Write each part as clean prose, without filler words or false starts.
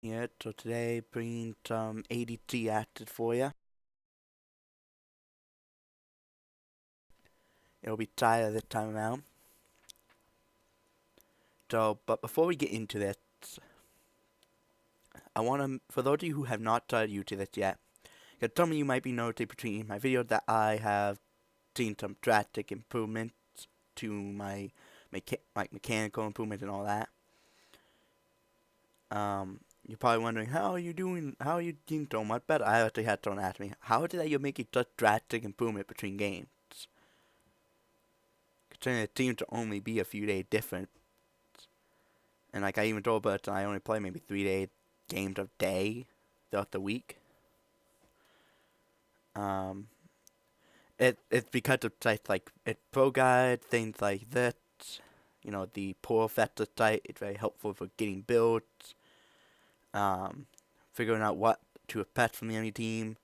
Yeah, so today bringing some ADC acted for you. It'll be Xayah this time around. But before we get into this, I want to, for those of you who have not started using this yet, because some of you might be noticing between my videos that I have seen some drastic improvements to my mechanical improvements and all that. You're probably wondering, how are you doing? How are you doing so much better? I actually had someone ask me, how is it that you're making such drastic improvement between games? Considering it seems to only be a few days different. And like I even told Burton I only play maybe 3 day games a day throughout the week. Um, it's because of sites like Pro Guide, things like this. You know, the Poor Festa site is very helpful for getting builds, um, figuring out what to fetch from the enemy team.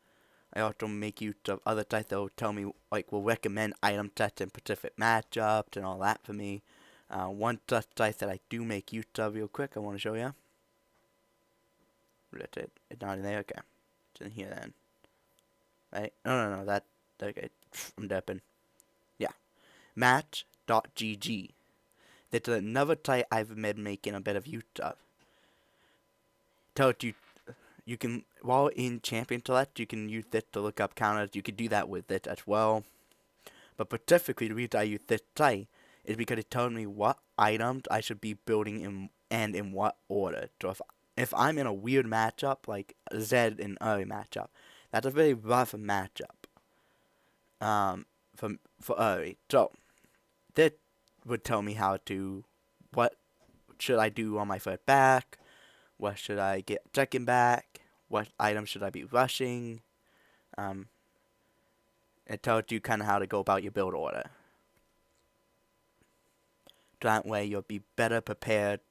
I also make use of other sites that will tell me, like, will recommend item sets in specific matchups and all that for me. One such site that I do make use of real quick, I want to show you. That's it. It's not in there. Okay, it's in here then. Right? No. That okay. I'm depping. Yeah. Match.gg. That's another site I've been making a bit of use of. Tells you can, while in Champion Select, you can use this to look up counters. You can do that with it as well. But specifically, the reason I use this site is because it tells me what items I should be building in and in what order. So if I'm in a weird matchup like Zed in early matchup, that's a very rough matchup. For early. So this would tell me what should I do on my first back, what should I get second back, what items should I be rushing. Um, it tells you kind of how to go about your build order. That way you'll be better prepared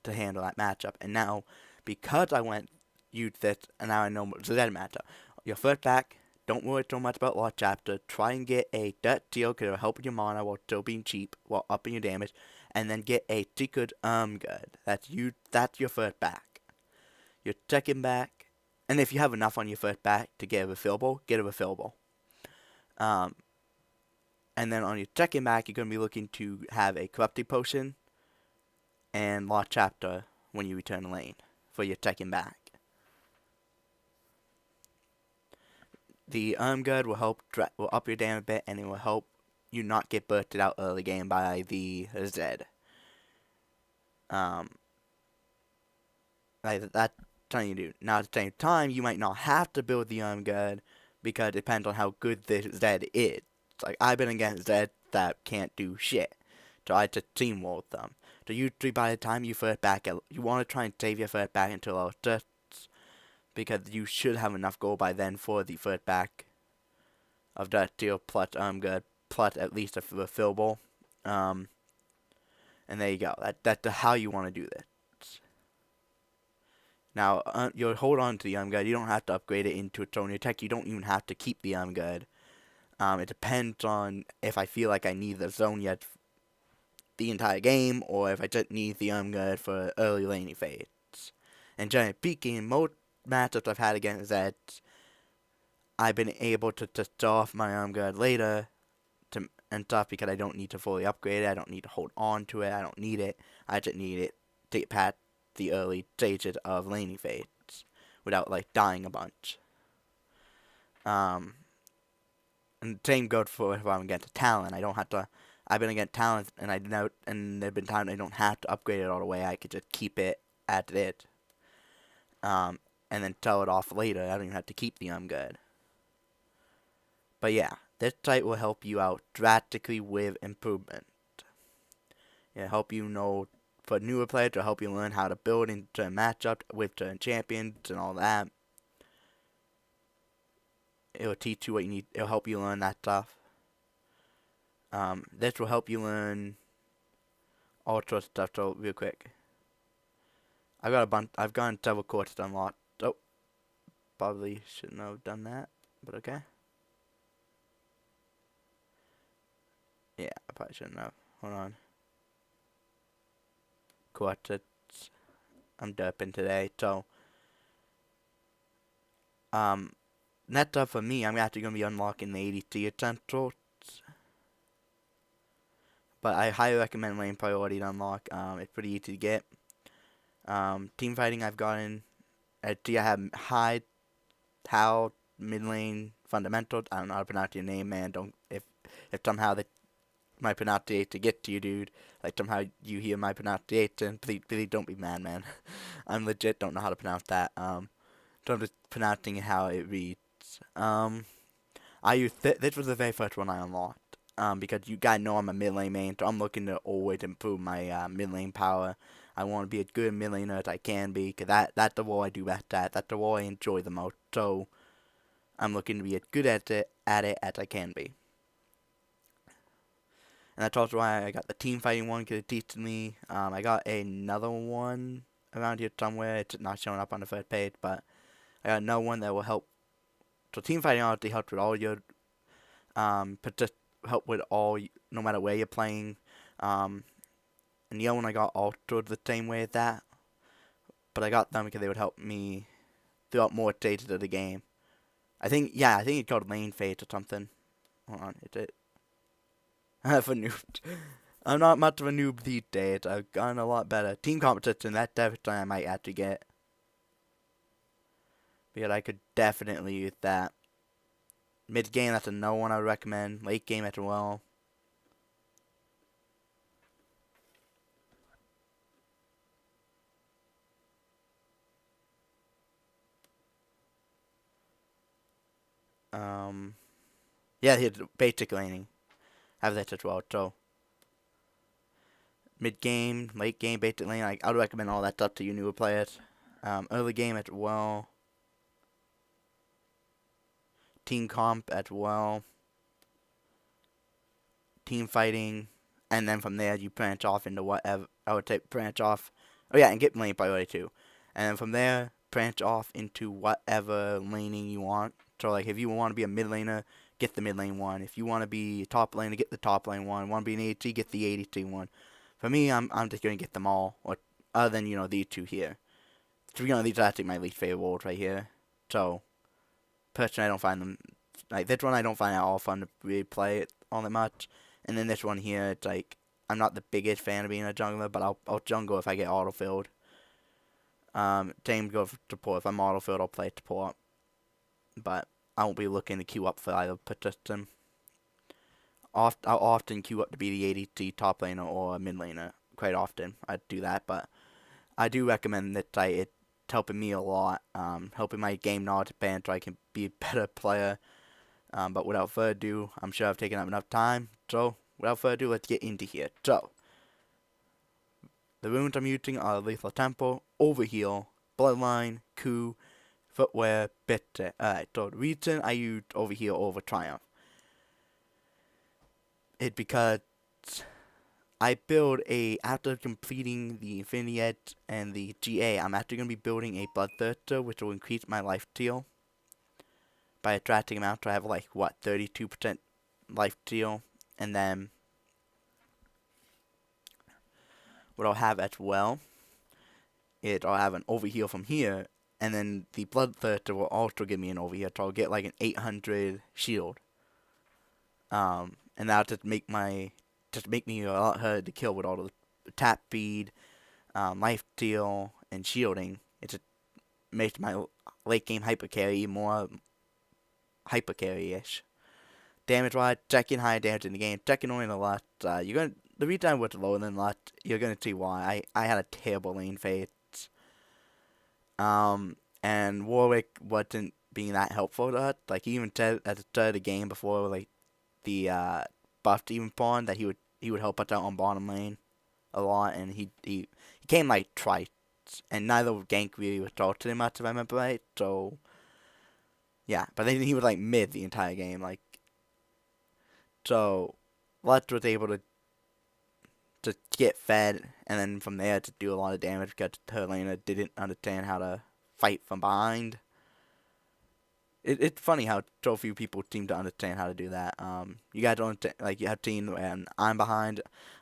to handle that matchup. And now, because I went use this, and now I know the Zed matchup. Your first back, don't worry so much about Lost Chapter. Try and get a Dirt Deal, because it'll help with your mana while still being cheap, while upping your damage. And then get a Secret Good. That's your first back. Your second back, and if you have enough on your first back to get a refillable, get a refillable. Um, and then on your second back, you're going to be looking to have a Corrupted Potion and Lost Chapter when you return the lane for your second back. The Good will up your damage a bit, and it will help you not get bursted out early game by the Zed. Like that's something you do. Now at the same time, you might not have to build the Good because it depends on how good the Zed is. It's like I've been against Zed that can't do shit, so I just teamwork them. So usually by the time you first back, you want to try and save your first back until level 6, because you should have enough gold by then for the first back of that deal plus Good plus at least a refillable. And there you go. That's how you want to do this. Now, you'll hold on to the Good. You don't have to upgrade it into its own attack. You don't even have to keep the Good. It depends on if I feel like I need the zone yet the entire game, or if I just need the Good for early laning phase. And generally speaking, in most matchups I've had against Zed, I've been able to just off my Good later and stuff because I don't need to fully upgrade it. I don't need to hold on to it. I don't need it. I just need it to get past the early stages of laning phase without like dying a bunch. And the same goes for if I'm against a talent. I don't have to. I've been against talent, and there've been times I don't have to upgrade it all the way. I could just keep it at it, and then sell it off later. I don't even have to keep the Good. But yeah, this site will help you out drastically with improvement. It'll help you know, for newer players, it'll help you learn how to build into a matchup with certain champions and all that. It'll teach you what you need. It'll help you learn that stuff. This will help you learn all sorts of stuff. So real quick, I've gotten several courses unlocked. Oh, probably shouldn't have done that, but okay. Yeah, I probably shouldn't have. Hold on. Quartets. I'm derping today, so Um, Next up for me, I'm actually going to be unlocking the ADC essentials. But I highly recommend lane priority to unlock. It's pretty easy to get. Team fighting I've gotten. I have high, Tao, mid lane, fundamentals. I don't know how to pronounce your name, man. Don't if somehow my pronunciation gets to you, dude. Like somehow you hear my pronunciation, please don't be mad, man. I'm legit don't know how to pronounce that. So I'm just pronouncing it how it reads. I use this was the very first one I unlocked. Because you guys know I'm a mid lane main, so I'm looking to always improve my mid lane power. I want to be as good a mid laner as I can be, because that's the role I do best at. That's the role I enjoy the most. So I'm looking to be as good at it as I can be. And that's also why I got the team fighting one, because it teaches me. I got another one around here somewhere. It's not showing up on the first page, but I got another one that will help. So team fighting honestly helps with all your help with all, no matter where you're playing. And the other one I got also the same way as that, but I got them because they would help me throughout more stages of the game. I think it's called lane phase or something. Hold on, is it? For noobs. I'm not much of a noob these days. I've gotten a lot better. Team competition, that's definitely I might have to get. Because I could definitely use that. Mid game, that's another one I would recommend. Late game as well. Yeah, here's basic laning. Have that as well. So mid game, late game, basic lane. I would recommend all that stuff to you newer players. Early game as well. Team comp as well. Team fighting, and then from there you branch off into whatever. I would say branch off. Oh yeah, and get lane priority too. And then from there, branch off into whatever laning you want. So like if you want to be a mid laner, get the mid lane one. If you want to be a top laner, get the top lane one. Want to be an ADC, get the ADC one. For me, I'm just gonna get them all, or other than these two here. To be honest, these are actually my least favorite roles right here. So personally, I don't find them like this one. I don't find it all fun to really play it all that much. And then this one here, it's like I'm not the biggest fan of being a jungler, but I'll jungle if I get autofilled. Same goes for support. If I'm autofilled, I'll play support. But I won't be looking to queue up for either position. I'll often queue up to be the ADC top laner or mid laner. Quite often, I do that. But I do recommend that it's helping me a lot. Helping my game knowledge expand so I can be a better player. But without further ado, I'm sure I've taken up enough time. So, without further ado, let's get into here. So, the runes I'm using are Lethal Temple, Overheal, Bloodline, Coup, Footwear, Bitter. Alright, so the reason I used Overheal over Triumph is because I build after completing the Infinity Edge and the GA, I'm actually going to be building a Bloodthirster, which will increase my life steal by attracting amount. So I have like, 32% life steal. And then what I'll have as well is I'll have an overheal from here, and then the Bloodthirster will also give me an overheal, so I'll get like an 800 shield. And that'll just make me a lot harder to kill with all the tap speed, life steal, and shielding. It just makes my late game hyper carry more hyper carry-ish. Damage wise, second high damage in the game, second only in the last. The reason I went lower than last, you're gonna see why. I had a terrible lane phase. And Warwick wasn't being that helpful to us. Like he even said at the start of the game before like the buff even spawned that he would help us out on bottom lane a lot, and he came like twice, and neither gank really was talked to him much if I remember right. So yeah, but then he was like mid the entire game, like. So, Lutz was able to get fed, and then from there to do a lot of damage because her laner didn't understand how to fight from behind. It's funny how so few people seem to understand how to do that. You guys don't like you have seen when I'm behind.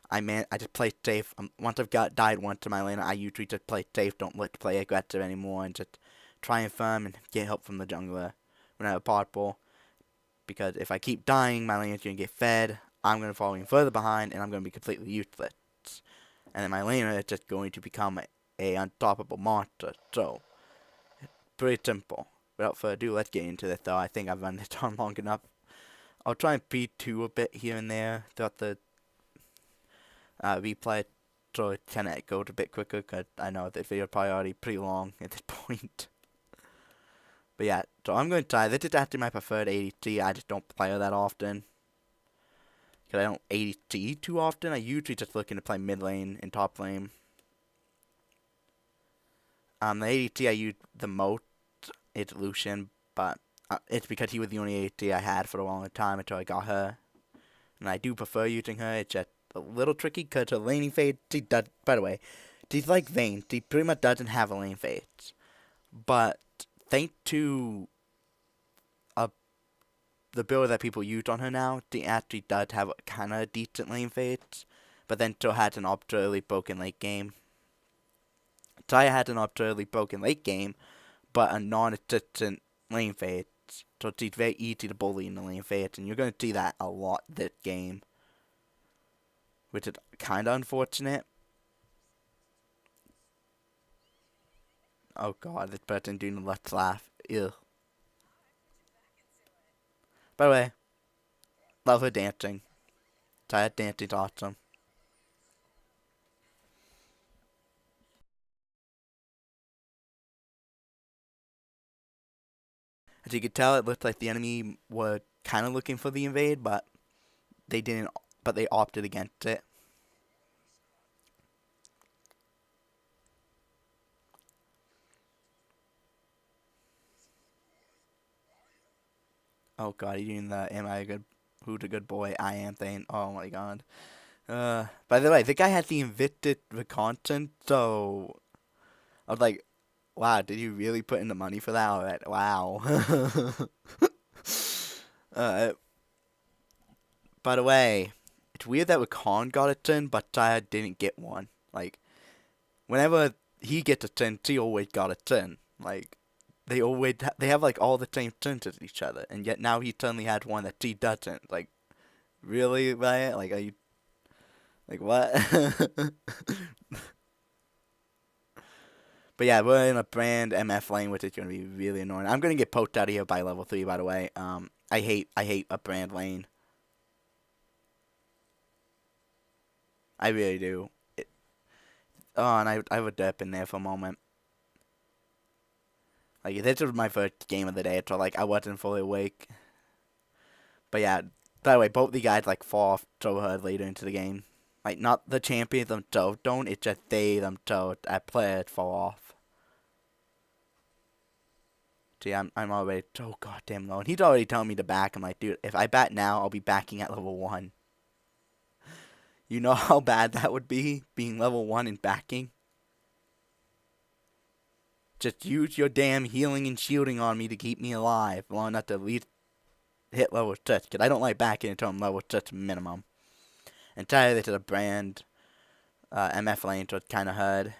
I just play safe. Once I've died once to my laner, I usually just play safe. Don't look to play aggressive anymore, and just try and farm and get help from the jungler when I have possible. Because if I keep dying, my lane's going to get fed, I'm going to fall even further behind, and I'm going to be completely useless. And then my laner is just going to become a unstoppable monster. So, pretty simple. Without further ado, let's get into this though. I think I've run this on long enough. I'll try and P2 a bit here and there throughout the replay, so it kind of goes a bit quicker, because I know this video is probably already pretty long at this point. But yeah, so I'm going to try. This is actually my preferred ADC. I just don't play her that often, because I don't ADC too often. I usually just looking to play mid lane and top lane. The ADC I use the most is Lucian, but it's because he was the only ADC I had for a long time until I got her. And I do prefer using her. It's just a little tricky because her laning phase, she does, by the way, she's like Vayne. She pretty much doesn't have a lane phase. But thanks to the build that people use on her now, she actually does have a kind of decent lane phase, but then still has an arbitrarily broken late game. Xayah has an arbitrarily broken late game, but a non-existent lane phase. So she's very easy to bully in the lane phase, and you're going to see that a lot this game, which is kind of unfortunate. Oh god, this person doing the let's laugh. Ew. By the way, love her dancing. Xayah dancing's awesome. As you could tell, it looked like the enemy were kind of looking for the invade, but they didn't. But they opted against it. Oh god, you doing the "Am I a good? Who's a good boy? I am" thing? Oh my god. By the way, the guy had the invicted reconnaissance, so I was like, wow, did you really put in the money for that? Alright, wow. uh, by the way, it's weird that Recon got a turn, but Xayah didn't get one. Like, whenever he gets a turn, she always got a turn. Like, they have like all the same turns as each other, and yet now he suddenly had one that she doesn't. Like, really, Ryan? Like, are you like what? But yeah, we're in a brand MF lane, which is gonna be really annoying. I'm gonna get poked out of here by level 3, by the way. I hate a brand lane. I really do. Oh, and I have a dip in there for a moment. Like, this was my first game of the day, so like I wasn't fully awake. But yeah, by the way, both the guys like fall off so hard later into the game. Like, not the champions themselves don't, it's just they themselves as players fall off. See, I'm already so goddamn low. And he's already telling me to back. I'm like, dude, if I bat now, I'll be backing at level 1. You know how bad that would be, being level 1 and backing? Just use your damn healing and shielding on me to keep me alive long enough to at least hit level 6. Because I don't like backing until I'm level 6 minimum. Entirely this is a brand MF lane, so it's kind of hard.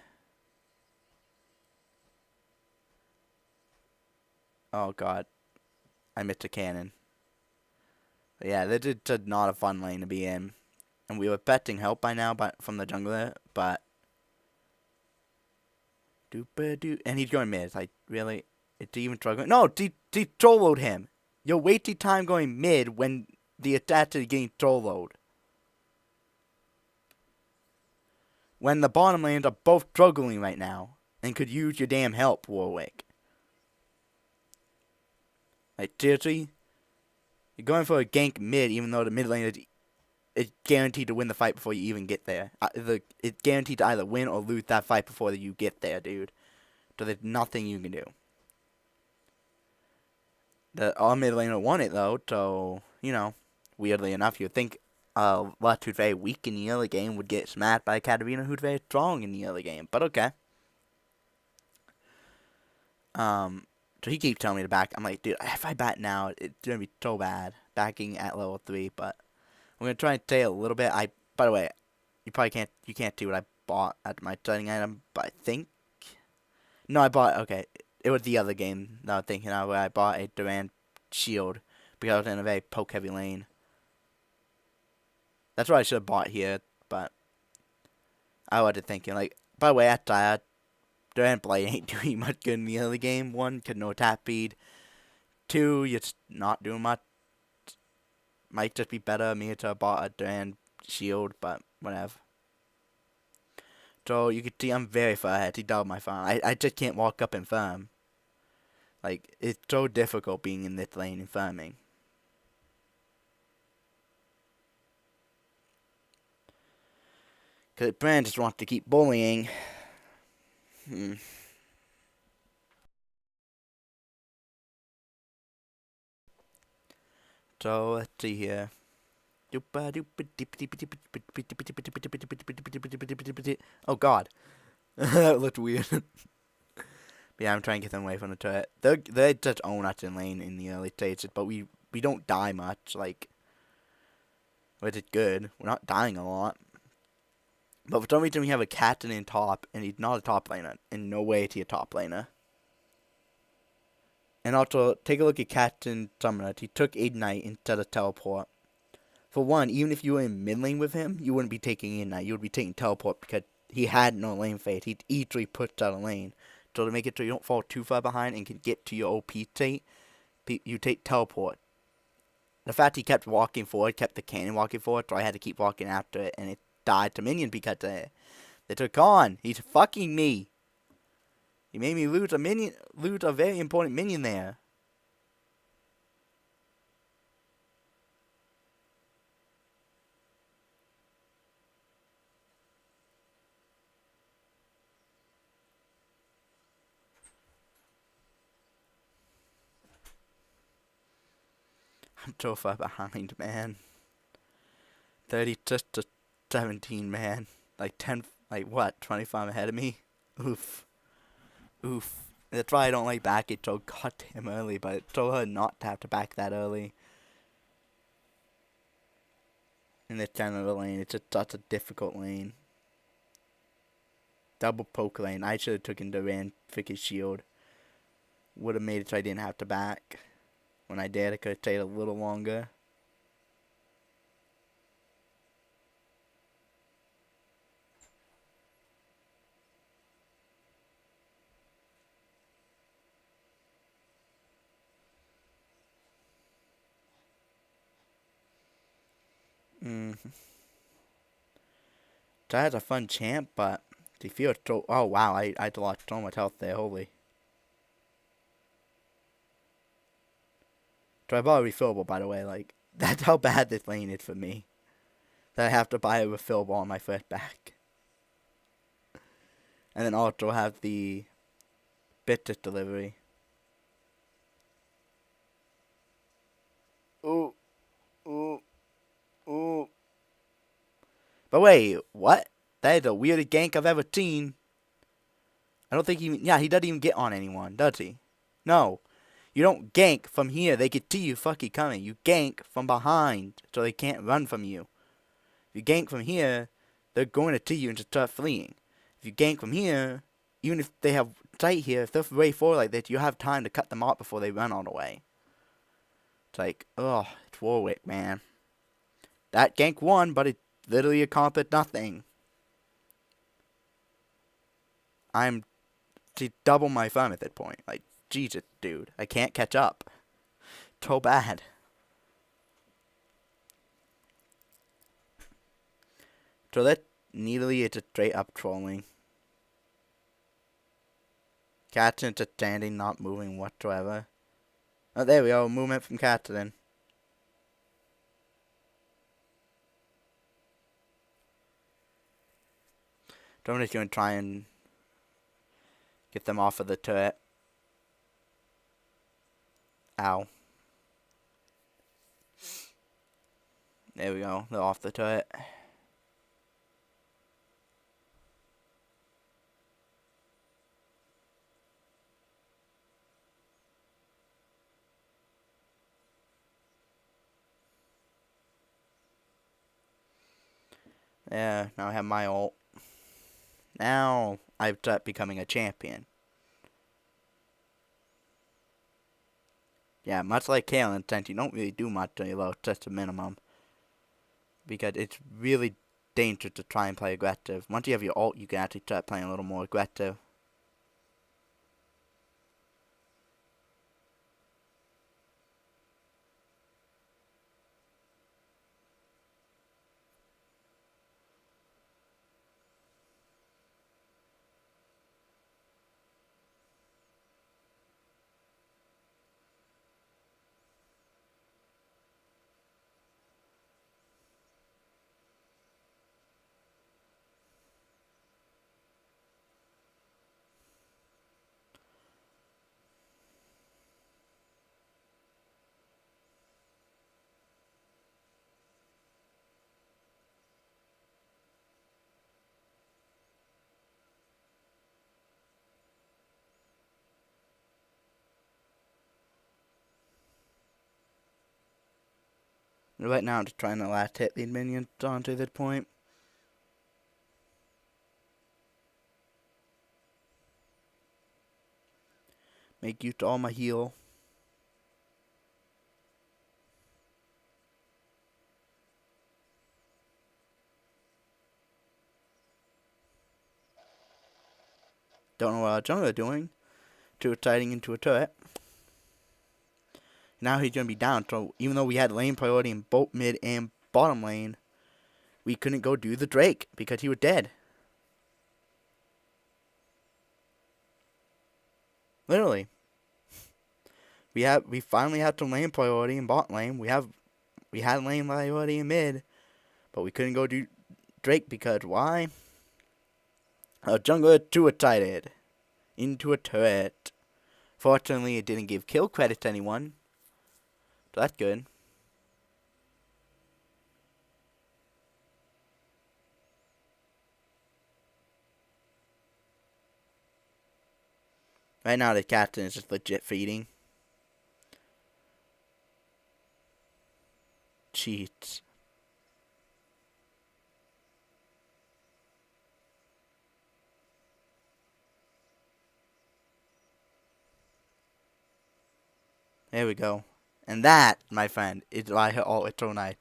Oh god, I missed a cannon. But yeah, this is just not a fun lane to be in. And we were expecting help by now from the jungler, but and he's going mid. It's like, really? It's even struggling? No, he soloed him. You're wasting time going mid when the attack is getting soloed. When the bottom lanes are both struggling right now and could use your damn help, Warwick. Like, seriously? You're going for a gank mid even though the mid lane is guaranteed to win the fight before you even get there. It's guaranteed to either win or lose that fight before you get there, dude. So there's nothing you can do. Our mid laner won it, though, so, you know, weirdly enough, you'd think Lux, who's very weak in the early game, would get smacked by Katarina, who's very strong in the early game, but okay. So he keeps telling me to back. I'm like, dude, if I bat now, it's gonna be so bad, backing at level 3, but I'm gonna try and stay a little bit. By the way, you can't see what I bought at my starting item, but I think, no, I bought, okay, it was the other game that I was thinking of where I bought a Durant shield because I was in a very poke heavy lane. That's what I should have bought here, but I wasn't thinking. Like, by the way, at Xayah, Durant Blade ain't doing much good in the early game. One, could no attack speed. Two, you're just not doing much. Might just be better me to have bought a Durant shield, but whatever. So you can see I'm very far ahead. He doubled my farm. I just can't walk up and farm. Like, it's so difficult being in this lane and farming. Because Brand just wants to keep bullying. So, let's see here. Oh god. That looked weird. But yeah, I'm trying to get them away from the turret. They just own us in lane in the early stages, but we don't die much, like, which is good. We're not dying a lot. But for some reason we have a captain in top, and he's not a top laner. In no way is he a top laner. And also, take a look at Captain Summoner. He took Ignite instead of Teleport. For one, even if you were in mid lane with him, you wouldn't be taking Ignite. You would be taking Teleport because he had no lane phase. He'd easily pushed out a lane. So to make it so you don't fall too far behind and can get to your OP state, you take Teleport. The fact he kept walking forward, kept the cannon walking forward, so I had to keep walking after it, and it died to minions because they took on. He's fucking me. He made me lose a very important minion there. I'm so far behind, man. 30 just to 17, man. Like 10, like what, 25 ahead of me? Oof. Oof. That's why I don't like back it so goddamn early, but it's so hard not to have to back that early. In this kind of a lane, it's just such a difficult lane. Double poke lane. I should have taken Durant freaking shield. Would have made it so I didn't have to back. When I did, I could have stayed a little longer. That's a fun champ, but he feels so. Oh wow, I lost so much health there. Holy. So I bought a refillable, by the way. Like, that's how bad this lane is for me. That I have to buy a refillable on my first back. And then also have the business delivery. Ooh. Ooh. Ooh. But wait, what? That is the weirdest gank I've ever seen. I don't think he... Yeah, he doesn't even get on anyone, does he? No. You don't gank from here. They can see you fucking coming. You gank from behind, so they can't run from you. If you gank from here, they're going to see you and just start fleeing. If you gank from here, even if they have sight here, if they're way forward like this, you have time to cut them off before they run all the way. It's like, oh, it's Warwick, man. That gank won, but it literally accomplished nothing. I'm to double my farm at that point. Like, Jesus, dude. I can't catch up. So bad. So that nearly is a straight up trolling. Captain just standing, not moving whatsoever. Oh, there we go. Movement from Captain. So I'm just going to try and get them off of the turret. Ow. There we go. They're off the turret. Yeah, now I have my ult. Now I've started becoming a champion. Yeah, much like Kale intent, you don't really do much until you low just a minimum. Because it's really dangerous to try and play aggressive. Once you have your ult, you can actually start playing a little more aggressive. Right now, I'm just trying to last hit the minions onto this point. Make use of all my heal. Don't know what our jungler doing. Too exciting into a turret. Now he's going to be down. So even though we had lane priority in both mid and bottom lane, we couldn't go do the Drake because he was dead. Literally. We finally have some lane priority in bot lane. We had lane priority in mid, but we couldn't go do Drake because why? Our jungler too excited into a turret. Fortunately, it didn't give kill credit to anyone, so that's good. Right now, the captain is just legit feeding. Cheats. There we go. And that, my friend, is why her ult is so nice.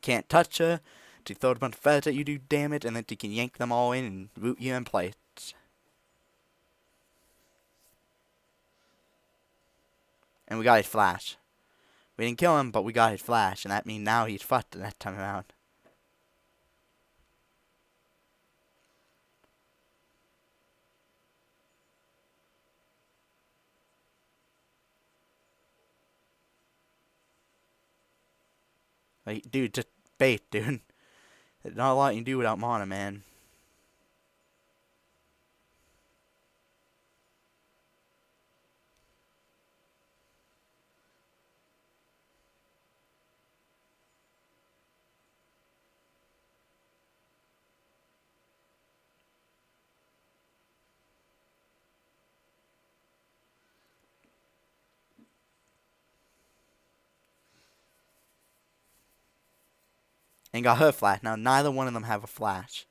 Can't touch her. She throws a bunch of feathers at you, do damage, and then she can yank them all in and root you in place. And we got his flash. We didn't kill him, but we got his flash, and that means now he's fucked that time around. Like, dude, just bait, dude. There's not a lot you can do without mana, man. And got her flash. Now, neither one of them have a flash.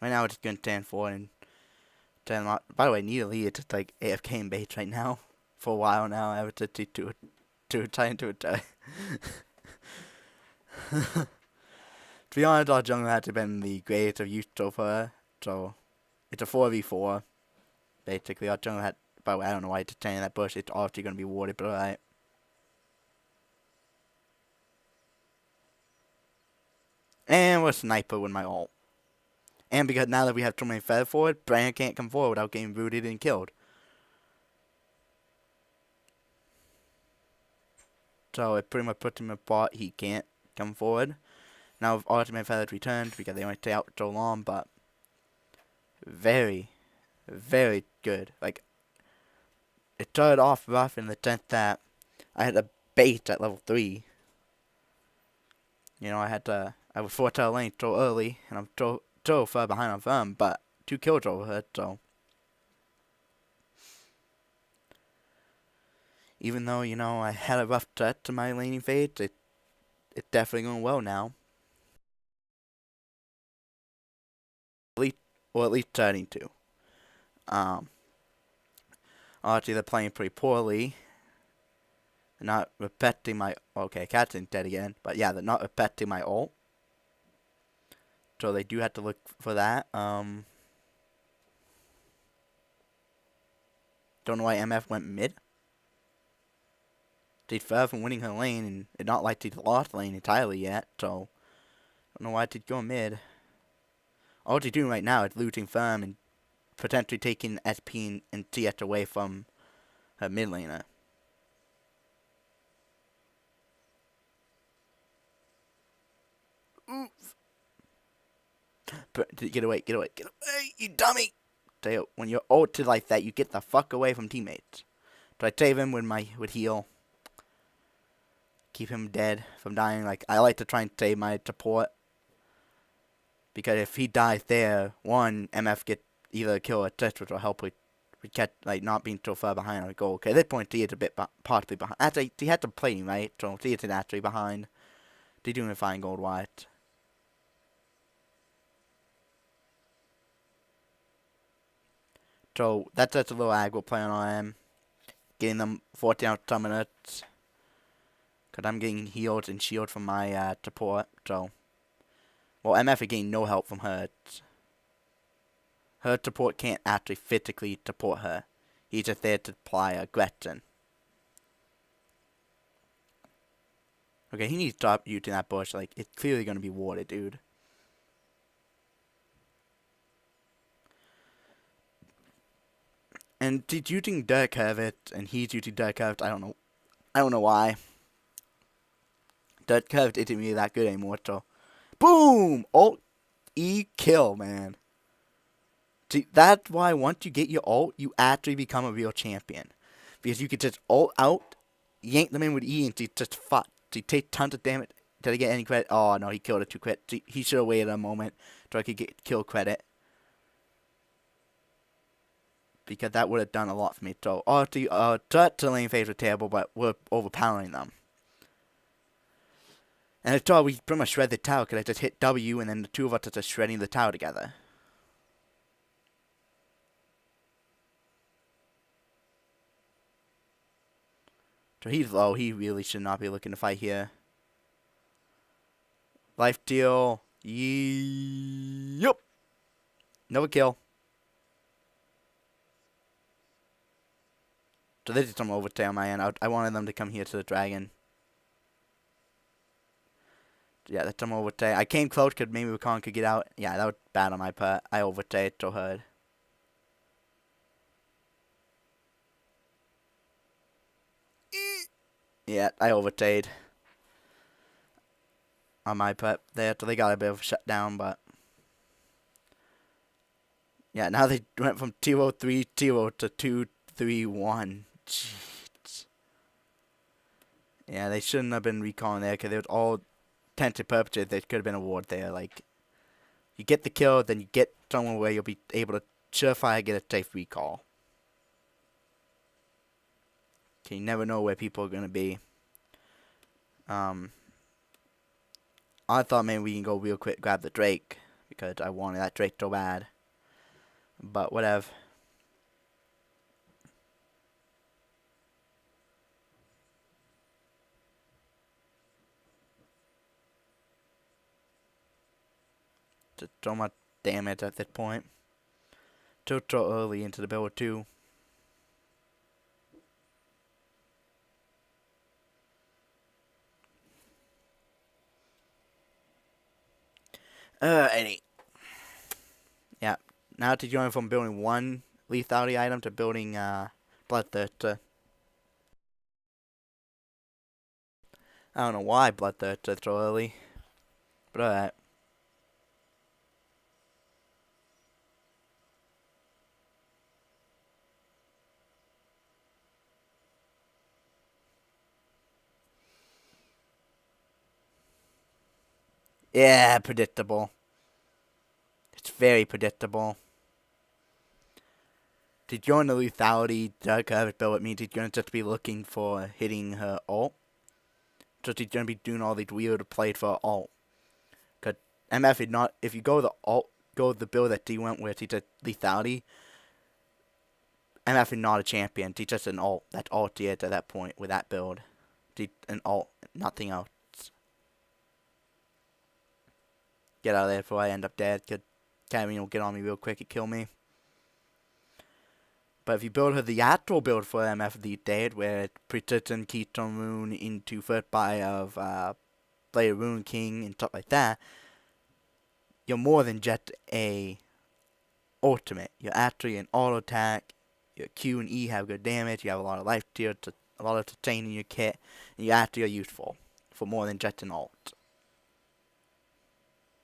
Right now, we're just going to stand forward and stand out. By the way, Needle is just like AFK in base right now. For a while now, I was just to tie into a tie. To be honest, our jungle has been the greatest of use so far. So, it's a 4v4. Basically, our jungle had. By the way, I don't know why it's standing in that bush. It's obviously going to be warded, but alright. And we're sniper with my ult. And because now that we have too many feather forward, Brand can't come forward without getting rooted and killed. So it pretty much puts him in a spot he can't come forward. Now with ultimate feathers returned because they only stay out so long, but very, Very good. Like, it started off rough in the sense that I had a bait at level 3. You know, I was forced out of lane so early, and I'm so far behind on them, but 2 kills over it, so. Even though, you know, I had a rough start to my laning phase, it's definitely going well now. Or at least starting to. Um, Obviously, they're playing pretty poorly. They're not respecting my. Okay, Captain's dead again. But yeah, they're not respecting my ult. So they do have to look for that. Don't know why MF went mid. She's far from winning her lane, and it's not like she's lost lane entirely yet. So, don't know why she's going mid. All she's doing right now is losing farm and potentially taking SP and CS away from her mid laner. Oof. Get away, you dummy! So when you're ulted like that, you get the fuck away from teammates. So I save him with heal. Keep him dead from dying. Like, I like to try and save my support. Because if he dies there, one, MF get either a kill or assist, which will help with catch, like, not being so far behind on the goal. Okay, at this point, he is a bit possibly behind. Actually, he had to play, right? So he is actually behind. They're doing fine gold-wise. So that's just a little aggro play on him. Getting them 14 out some minutes. Because I'm getting healed and shield from my support. So, well, MF is getting no help from her. Her support can't actually physically support her. He's just there to apply aggression. Okay, he needs to stop using that bush. Like, it's clearly going to be warded, dude. And he's using Dirk Hervit, and he's using Dirk Hervit. I don't know why. Dirk Hervit isn't really that good anymore, so. Boom! Ult E kill, man. See, that's why once you get your ult, you actually become a real champion. Because you can just ult out, yank them in with E, and just fuck. He take tons of damage. Did I get any credit? Oh, no, he killed it 2 credit. He should have waited a moment so I could get kill credit. Because that would have done a lot for me. So, start to lane phase was terrible, but we're overpowering them. And I thought we pretty much shred the tower because I just hit W and then the two of us are just shredding the tower together. So he's low. He really should not be looking to fight here. Life steal. Yup. No kill. So this is some overstay on my end. I wanted them to come here to the dragon. Yeah, that's some overstay. I came close because maybe Wukong could get out. Yeah, that was bad on my part. I overstayed so hard. Yeah, I overstayed on my part there. So they got a bit of a shutdown, but yeah, now they went from 2-0-3-0 to 2-3-1. Jeez. Yeah, they shouldn't have been recalling there because it was all intents and purposes. There could have been a ward there. Like, you get the kill, then you get someone where you'll be able to surefire get a safe recall. Okay, you never know where people are going to be. I thought maybe we can go real quick grab the Drake because I wanted that Drake so bad. But whatever. Just so much damage at this point. So early into the build too. Any. Yeah. Now to going from building one lethality item to building Bloodthirster. I don't know why Bloodthirster so early. But alright. Yeah, predictable. It's very predictable. To join the lethality Dark Harvest build, it means he's going to just be looking for hitting her ult. So he's going to be doing all these weird plays for ult. Because MF is not, if you go the ult, go the build that D went with, he's a lethality, MF is not a champion. He's just an ult. That's all he is at that point with that build. He's an ult, nothing else. Get out of there before I end up dead. Because Katarina will get on me real quick and kill me. But if you build her the actual build for MF the dead, where it precision Keystone Rune into first buy of Blade Rune King and stuff like that, you're more than just a ultimate. You're actually an auto attack. Your Q and E have good damage. You have a lot of life steal, a lot of sustain in your kit, and you actually are useful for more than just an ult.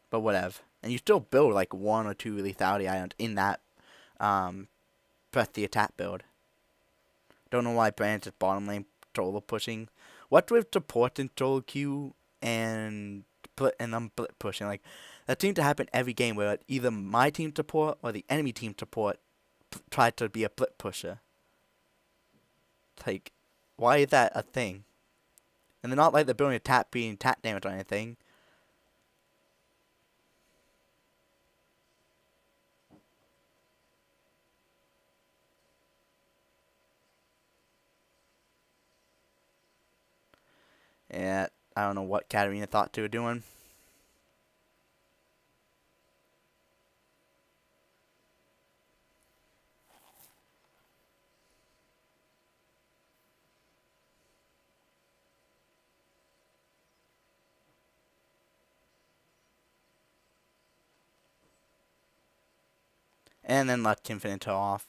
But whatever. And you still build like 1 or 2 lethality items in that press the attack build. Don't know why Brand's is bottom lane solo pushing. What with support and solo Q and I'm split pushing? Like, that seems to happen every game where either my team support or the enemy team support try to be a split pusher. Like, why is that a thing? And they're not like they're building a tap being tap damage or anything. Yeah, I don't know what Katarina thought they were doing. And then let him finish her off.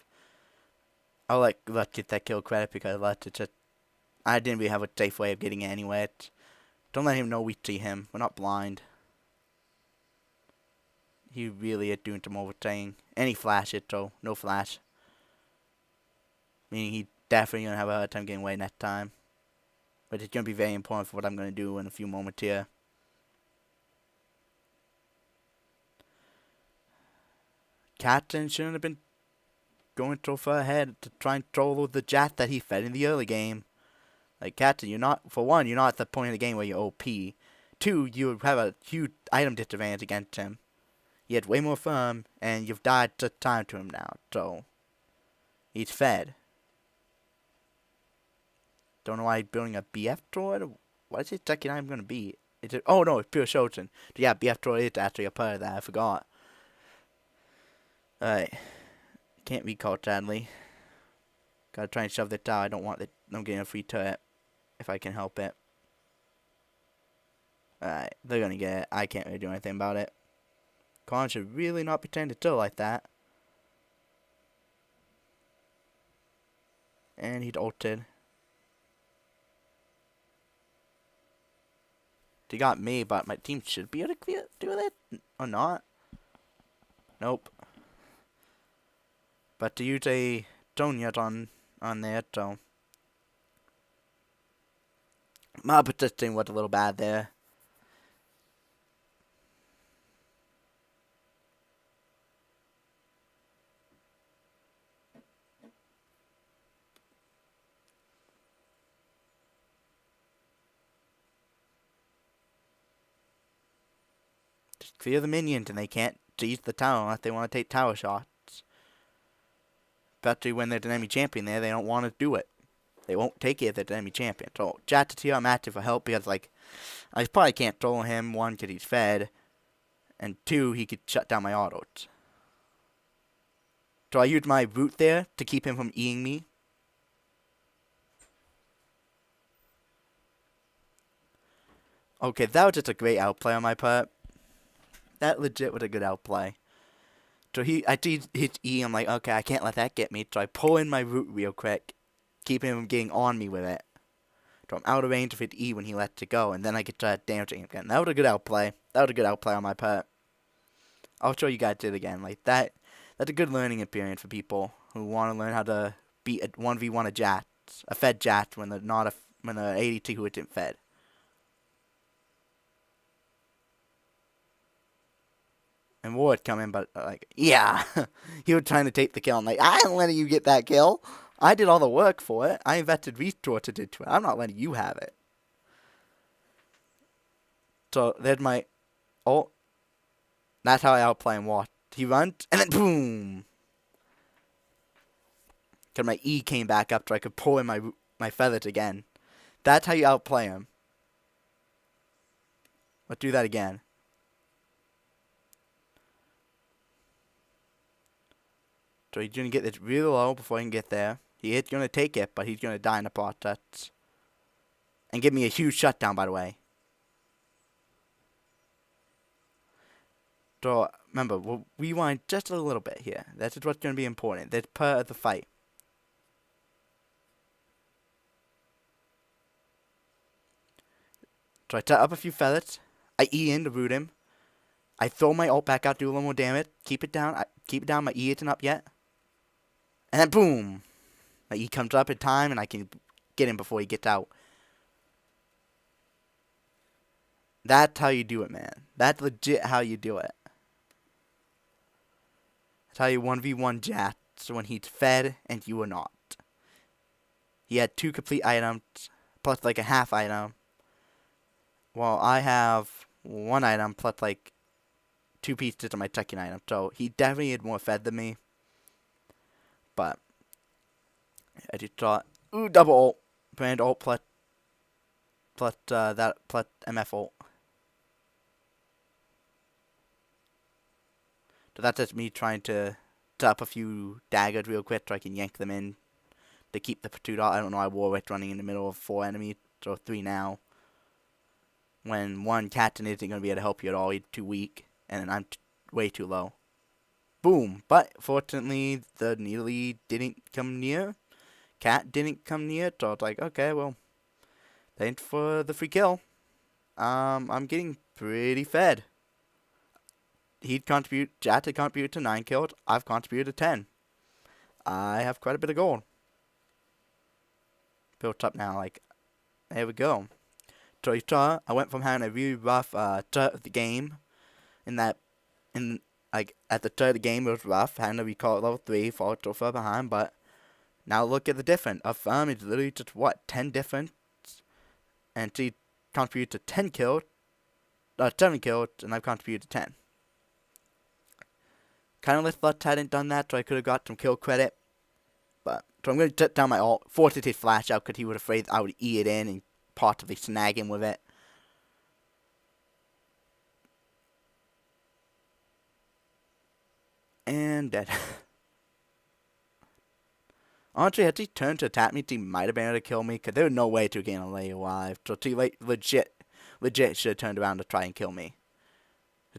I'll let get that kill credit because let it just, I didn't really have a safe way of getting it anyway. Don't let him know we see him. We're not blind. He really is doing some overstaying. And he flashed it, so no flash. Meaning he definitely going to have a hard time getting away next time. But it's going to be very important for what I'm going to do in a few moments here. Captain shouldn't have been going so far ahead to try and troll the Jack that he fed in the early game. Like, Captain, you're not, for one, you're not at the point in the game where you're OP. 2, you have a huge item disadvantage against him. He had way more farm, and you've died to time to him now, so he's fed. Don't know why he's building a BF droid. What is his second item going to be? Is it? Oh no, it's pure Shoten. Yeah, BF droid is actually a part of that. I forgot. Alright, can't be caught sadly. Gotta try and shove this out. I don't want it. I'm getting a free turret if I can help it. Alright, they're gonna get it. I can't really do anything about it. Khan should really not pretend to still like that. And he'd ulted. They got me, but my team should be able to do that. Or not. Nope. But to use a Donut on there, so. My persisting was a little bad there. Just clear the minions and they can't seize the tower unless they want to take tower shots. Especially when there's an enemy champion there, they don't want to do it. They won't take it if there's an enemy champion. So, Jack here, I'm active for help because, like, I probably can't troll him. 1, because he's fed. And 2, he could shut down my autos. So I used my root there to keep him from eating me. Okay, that was just a great outplay on my part. That legit was a good outplay. So I see his E, I'm like, okay, I can't let that get me. So I pull in my root real quick, keeping him from getting on me with it. So I'm out of range of his E when he lets it go, and then I get to damaging him again. That was a good outplay. That was a good outplay on my part. I'll show you guys it again. Like, that's a good learning experience for people who want to learn how to beat a 1v1 a Jat, a fed Jat when they're not when they're ADT who isn't fed. and War would come in, but like, yeah, he was trying to take the kill. I'm like, I ain't letting you get that kill. I did all the work for it. I invested resources into it. I'm not letting you have it. So there's my ult. That's how I outplay him. Watch. He runs, and then boom. Because my E came back up so I could pull in my feathers again. That's how you outplay him. Let's do that again. So he's going to get this really low before he can get there. He is going to take it, but he's going to die in the process. And give me a huge shutdown, by the way. So, remember, we'll rewind just a little bit here. That's what's going to be important. That's part of the fight. So I set up a few feathers. I E in to root him. I throw my ult back out, do a little more damage. Keep it down. Keep it down. My E isn't up yet. And then boom. My E comes up in time, and I can get him before he gets out. That's how you do it, man. That's legit how you do it. That's how you 1v1 Jats when he's fed and you are not. He had 2 complete items, plus like a half item. Well, I have 1 item, plus like 2 pieces of my second item. So he definitely had more fed than me. But I just thought, ooh, double ult. Brand ult plus that plus MF ult. So that's just me trying to set up a few daggers real quick so I can yank them in to keep the pursuit out. I don't know why Warwick's running in the middle of 4 enemies, or 3 now. When 1 captain isn't going to be able to help you at all, he's too weak, and I'm way too low. Boom! But fortunately, the Needly didn't come near. Cat didn't come near, so it's like, okay, well, thanks for the free kill. I'm getting pretty fed. Jat had contributed to 9 kills. I've contributed to 10. I have quite a bit of gold built up now. Like, there we go. So you saw, I went from having a really rough start of the game, at the start of the game it was rough, having to recall at level 3, fall so far behind, but now look at the difference. Our farm is literally just, 10 difference, and she contributed to 10 kills, 7 kills, and I've contributed to 10. Kind of wish Lutz hadn't done that, so I could have got some kill credit, but, so I'm going to shut down my ult, force his flash out, because he was afraid I would E it in, and possibly snag him with it. And dead. Honestly, had he turned to attack me, he might have been able to kill me, because there was no way to gain a lay alive. So he legit should have turned around to try and kill me.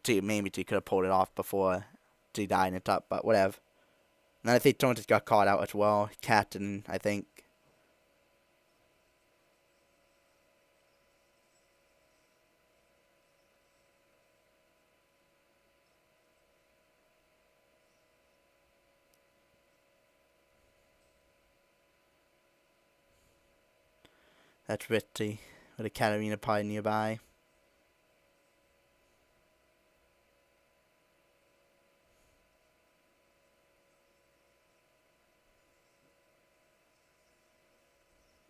Maybe he could have pulled it off before he died in the top, but whatever. And then I think someone just got caught out as well. Captain, I think. That's Ritzy with a Katarina pie nearby.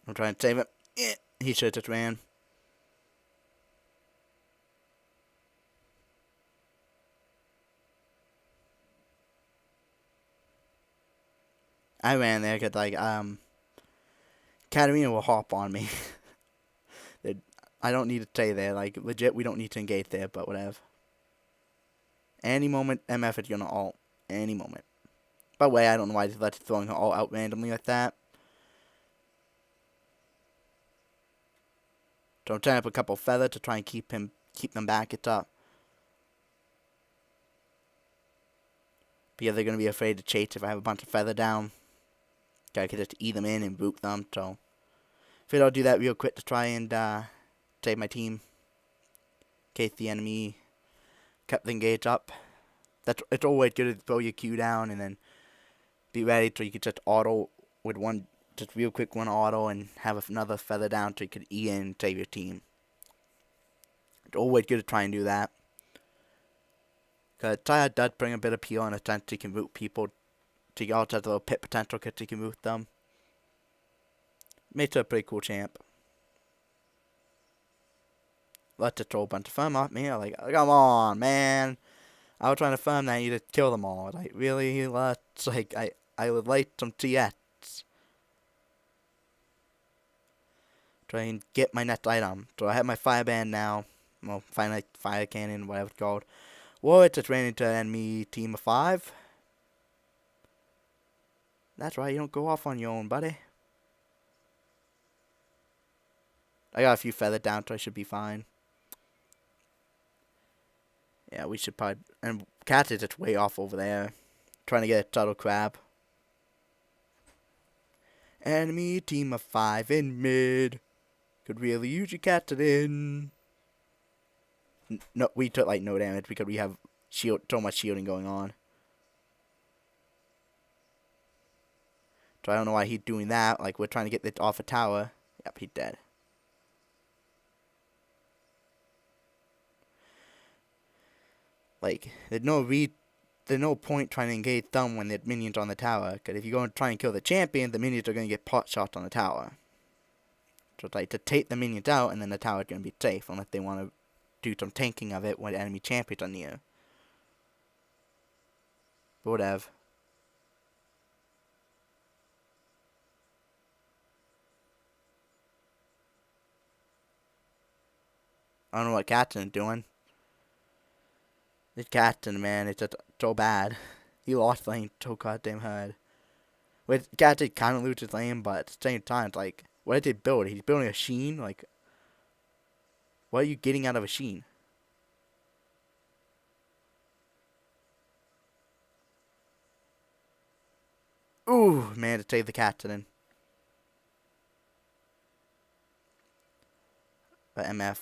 I'm trying to save him. He should have just ran. I ran there because, like, Katarina will hop on me. I don't need to stay there. Like, legit, we don't need to engage there, but whatever. Any moment, MF is going to ult. Any moment. By the way, I don't know why they let throwing her ult out randomly like that. So I'm trying up a couple feathers to try and keep them back. It's up. But yeah, they're going to be afraid to chase if I have a bunch of feather down. Okay, I could just eat them in and root them, so figured I'll do that real quick to try and save my team. In case the enemy kept the engage up. It's always good to throw your Q down and then be ready so you could just auto with one, just real quick one auto and have another feather down so you could E in and save your team. It's always good to try and do that. Because Xayah does bring a bit of appeal in a sense he can root people. He also has a little pit potential because he can root them. Makes it a pretty cool champ. Let's just throw a bunch of fun at me. Like, come on, man. I was trying to farm that you just kill them all. Like, really? Let's, like, I would like some TS. Try and get my next item. So I have my fire band now. Well, fire cannon, whatever it's called. Whoa, it just ran into an enemy team of 5. That's right, you don't go off on your own, buddy. I got a few feathers down, so I should be fine. Yeah, we should probably... And Cat is just way off over there. Trying to get a turtle crab. Enemy team of 5 in mid. Could really use your cat in. No, we took like no damage because we have so much shielding going on. So I don't know why he's doing that. Like, we're trying to get this off a tower. Yep, he's dead. Like, there's no point trying to engage them when the minions on the tower. Because if you go and try and kill the champion, the minions are going to get pot shots on the tower. So it's like to take the minions out, and then the tower is going to be safe unless they want to do some tanking of it when enemy champions are near. But whatever. I don't know what Captain is doing. This Captain, man, it's just so bad. He lost lane so goddamn hard. With Captain kind of lose his lane, but at the same time, it's like, what did they build? He's building a Sheen? Like, what are you getting out of a Sheen? Ooh, man, to save the Captain. But MF.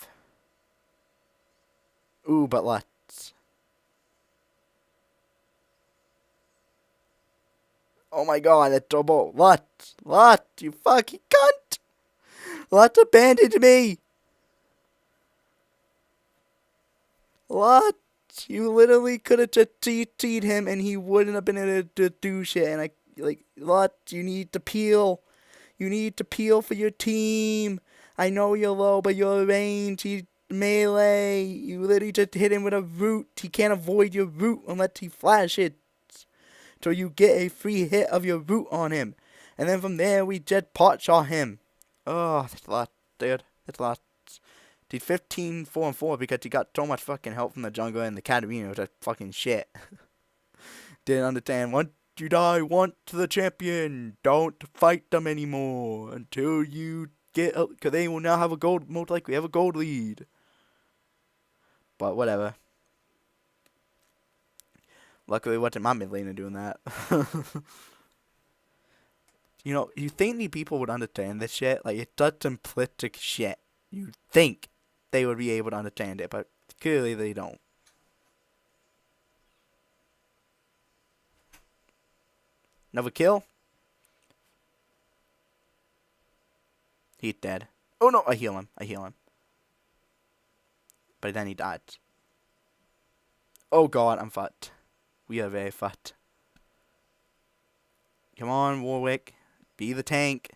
Ooh, but let's. Oh my god, that double. What, you fucking cunt! What abandoned me! What? You literally could have just TT'd him and he wouldn't have been able to do shit. And I, like, what? You need to peel. You need to peel for your team. I know you're low, but your range, he's melee. You literally just hit him with a root. He can't avoid your root unless he flashes. So you get a free hit of your root on him. And then from there, we just pot shot him. Oh, that's a lot, dude. That's a lot. He's 15-4-4 because he got so much fucking help from the jungle and the Katarina, which is fucking shit. Didn't understand. Once you die, want the champion. Don't fight them anymore until you get up, because they will now have a gold, most likely have a gold lead. But whatever. Luckily, it wasn't my mid laner doing that. You know, you think the people would understand this shit? Like, it's such simplistic shit. You think they would be able to understand it, but clearly they don't. Another kill? He's dead. Oh no, I heal him. But then he died. Oh god, I'm fucked. We are very fucked. Come on, Warwick. Be the tank.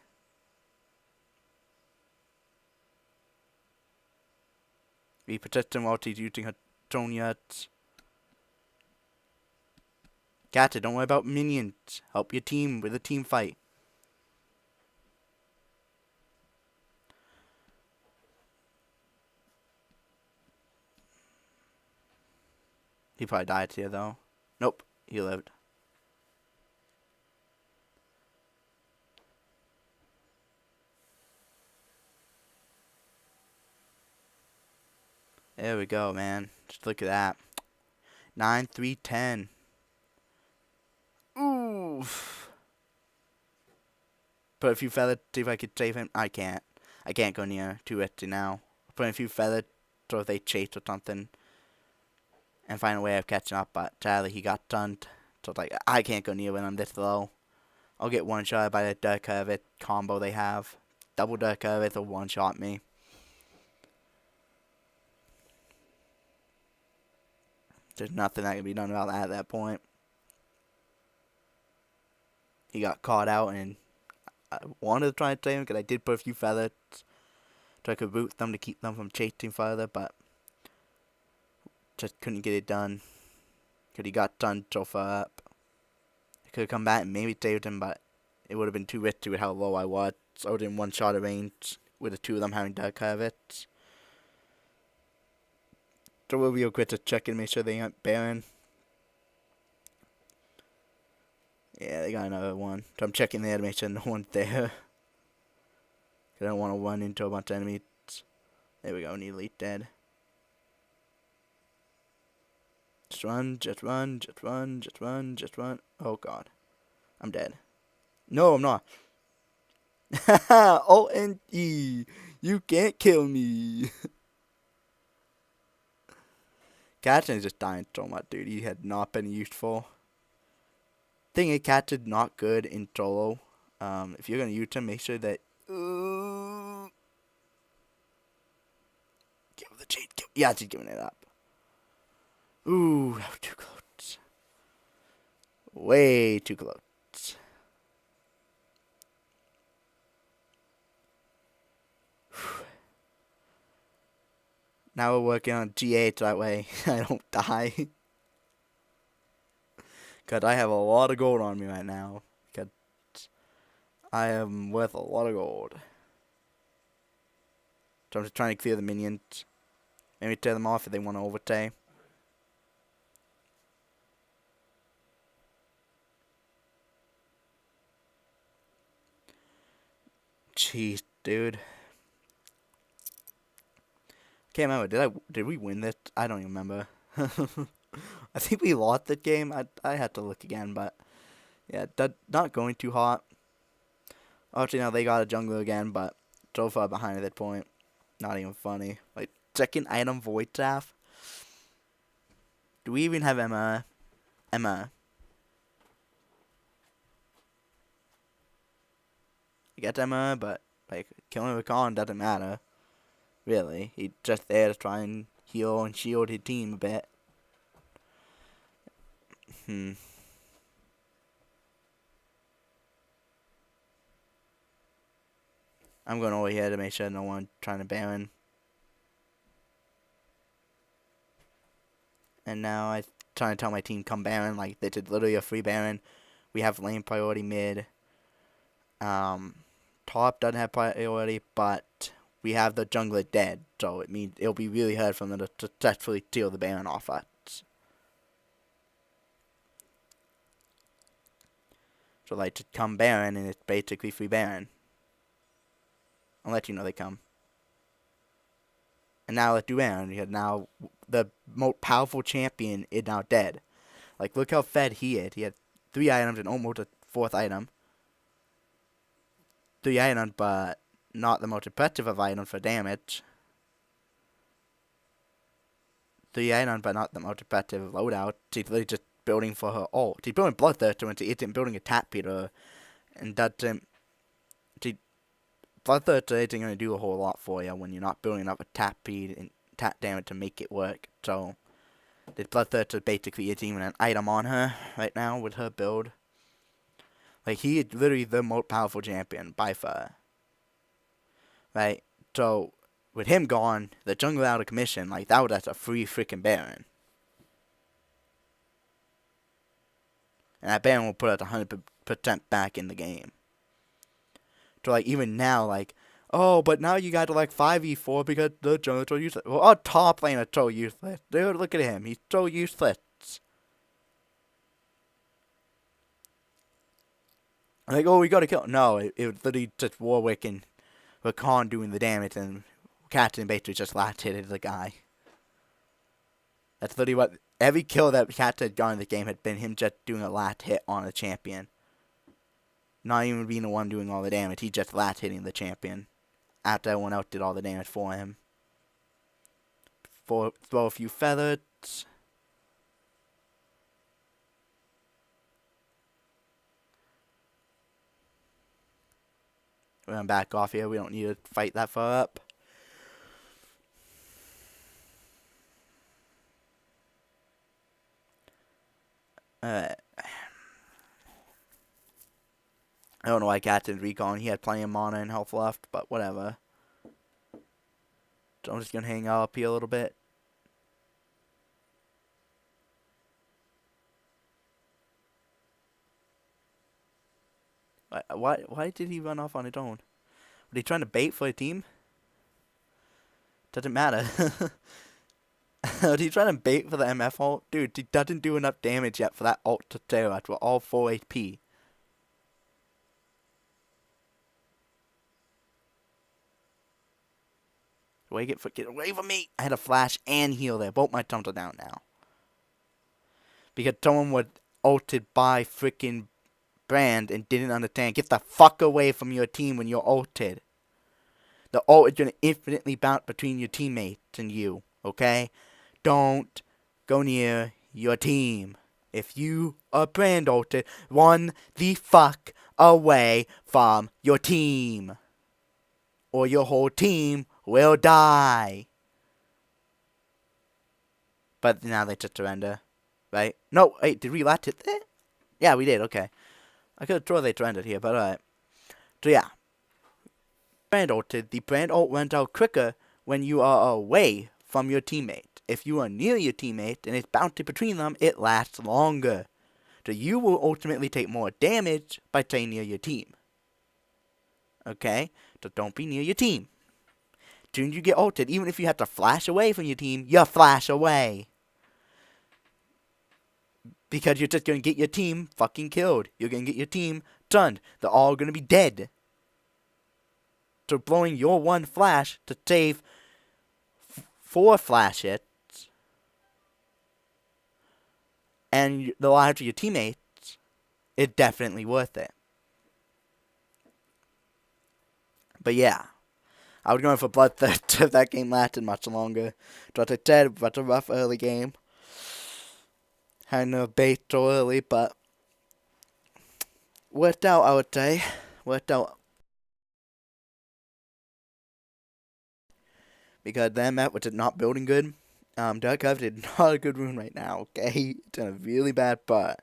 Be protecting while he's using her Tonyats. Gotcha, don't worry about minions. Help your team with a team fight. He probably died here though. Nope, he lived. There we go, man. Just look at that. 9-3-10. Oof. Put a few feathers, see if I could save him. I can't. I can't go near. Too risky now. Put in a few feathers, so if they chase or something. And find a way of catching up, but sadly he got stunned. So it's like, I can't go near when I'm this low. I'll get one shot by the Dirt Curve combo they have. Double Dirt Curve will one shot me. There's nothing that can be done about that at that point. He got caught out, and I wanted to try and save him because I did put a few feathers so I could root them to keep them from chasing further, but just couldn't get it done because he got done so far up. I could have come back and maybe saved him, but it would have been too risky with how low I was. So I was in one shot of range with the two of them having dark carvets. So we'll real quick to check and make sure they aren't barren. Yeah, they got another one. So I'm checking there to make sure no one's there. I don't want to run into a bunch of enemies. There we go, need elite dead. Just run, just run, just run, just run, just run. Oh god. I'm dead. No, I'm not. O and E. You can't kill me. Catson is just dying so much, dude. He had not been useful. Thing is, Catson's not good in solo. If you're gonna use him, make sure that. Give the cheat. Yeah, she's giving it up. Ooh, that was too close. Way too close. Now we're working on G8 so that way I don't die. Because I have a lot of gold on me right now. Because I am worth a lot of gold. So I'm just trying to clear the minions. Maybe tear them off if they want to overtake. Jeez, dude. Can't remember. Did we win this? I don't even remember. I think we lost that game. I had to look again, but yeah, not going too hot. Obviously now they got a jungler again, but so far behind at that point. Not even funny. Like second item void staff. Do we even have Emma? Emma. You get Emma, but like killing the con doesn't matter. Really, he's just there to try and heal and shield his team a bit. I'm going over here to make sure no one trying to Baron. And now I'm trying to tell my team come Baron, like this is literally a free Baron. We have lane priority mid. Top doesn't have priority, but we have the jungler dead, so it means it'll be really hard for them to successfully steal the Baron off us. So like to come Baron, and it's basically free Baron. I'll let you know they come. And now let's do Baron, because now the most powerful champion is now dead. Like look how fed he is. He had 3 items and almost a 4th item. 3 items, but not the most effective of items for damage. 3 items, but not the most effective loadout. She's literally just building for her ult. She's building Bloodthirster when she isn't building a tap Peter. And doesn't. Bloodthirster isn't going to do a whole lot for you when you're not building up a tap speed and tap damage to make it work. So, this Bloodthirster basically isn't even an item on her right now with her build. Like, he is literally the most powerful champion by far. Right? So, with him gone, the jungler out of commission, like, that was just a free freaking Baron. And that Baron will put us 100% back in the game. So, like, even now, like, oh, but now you got to, like, 5v4 because the jungler's so useless. Well, our top laner is so useless. Dude, look at him. He's so useless. Like, oh, we gotta kill him. No, it was literally just Warwick and Rakan doing the damage, and Captain basically just last hit the guy. That's literally what every kill that Captain had gotten in the game had been him just doing a last hit on a champion. Not even being the one doing all the damage, he just last hitting the champion after everyone else did all the damage for him. Throw a few feathers. We're gonna back off here. We don't need to fight that far up. I don't know why Cat didn't recon. He had plenty of mana and health left, but whatever. So I'm just gonna hang out up here a little bit. Why did he run off on his own? Were they trying to bait for a team? Doesn't matter. Are you trying to bait for the MF ult? Dude, he doesn't do enough damage yet for that ult to tear us. We're all 4 HP. Get away from me! I had a flash and heal there. Both my turns are down now. Because someone was ulted by freaking Brand and didn't understand. Get the fuck away from your team when you're ulted. The ult is going to infinitely bounce between your teammates and you. Okay? Don't go near your team. If you are Brand ulted, run the fuck away from your team. Or your whole team will die. But now they just surrender. Right? No, wait, did we latch it there? Yeah, we did, okay. I could have thought they surrendered here, but alright. So yeah. Brand ulted. The Brand ult runs out quicker when you are away from your teammate. If you are near your teammate and it's bouncing between them, it lasts longer. So you will ultimately take more damage by staying near your team. Okay? So don't be near your team. As soon as you get ulted, even if you have to flash away from your team, you flash away. Because you're just going to get your team fucking killed. You're going to get your team stunned. They're all going to be dead. So blowing your one flash to save 4 flash hits and the lives of your teammates, it's definitely worth it. But yeah, I was going for Bloodthirst if that game lasted much longer. So as I said, that's a rough early game. Had no bait so early, but worked out, I would say. Worked out. Because that map was not building good. Dark Covenant is not a good rune right now, okay? It's in a really bad spot.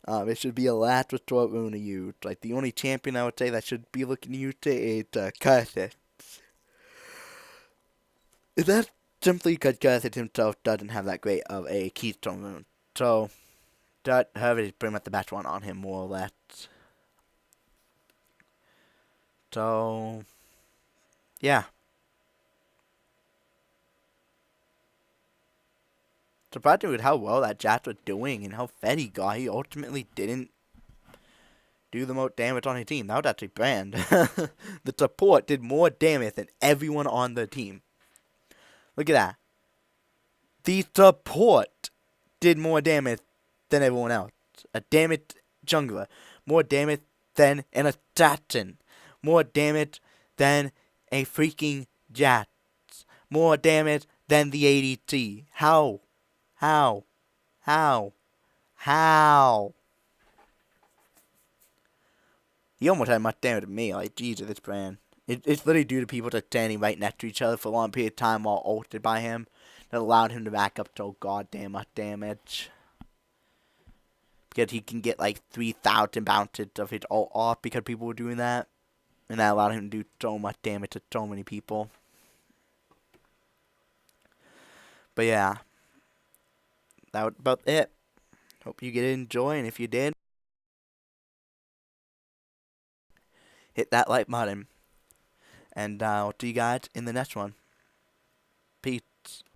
It should be a last resort rune to use. Like, the only champion I would say that should be looking to use it is Curtis. Is that simply because Curtis himself doesn't have that great of a keystone rune? So, Dark Covenant is pretty much the best one on him, more or less. So, yeah. Surprised with how well that Jax was doing and how fed he got. He ultimately didn't do the most damage on his team. That was actually Brand. The support did more damage than everyone on the team. Look at that. The support did more damage than everyone else. A damaged jungler. More damage than an assassin. More damage than a freaking Jax. More damage than the ADC. How? How? He almost had much damage to me. Like, Jesus, this Brand. It's literally due to people just standing right next to each other for a long period of time while ulted by him that allowed him to back up so goddamn much damage. Because he can get like 3,000 bounces of his ult off because people were doing that. And that allowed him to do so much damage to so many people. But yeah. That was about it. Hope you get enjoy, and if you did, hit that like button. And I'll see you guys in the next one. Peace.